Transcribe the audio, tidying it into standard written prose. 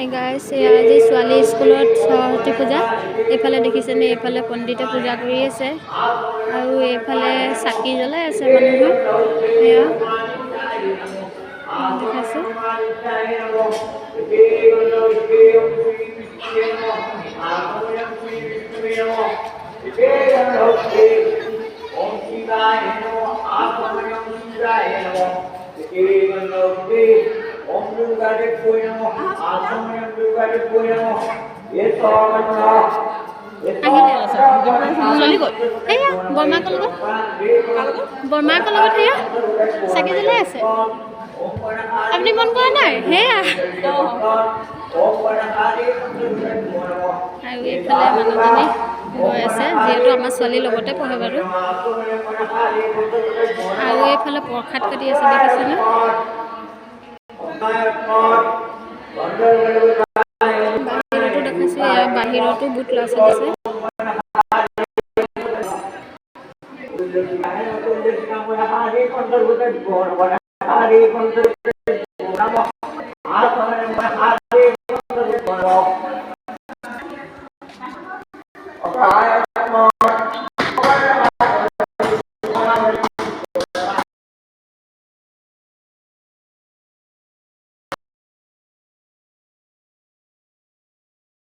Hi guys, এয়া আজি ছোৱালী স্কুলত সৰস্বতী পূজা। এইফালে দেখিছেনে, এইফালে পণ্ডিতে পূজা কৰি আছে আৰু এইফালে চাকি জ্বলাই আছে মানুহে। এয়া দেখাইছোঁ। এয়া বৰমাকৰ লগত সেয়া চাকি জ্বলাই আছে। আপুনি মন কৰা নাই? সেয়া আৰু এইফালে মানুহজনী গৈ আছে, যিহেতু আমাৰ ছোৱালীৰ লগতে পঢ়ে বাৰু। আৰু এইফালে প্ৰসাদ কাটি আছে, দেখিছেনে? বাহিৰতো দেখাইছোঁ, এয়া বাহিৰতো বহুত ল'ৰা ছোৱালী আছে।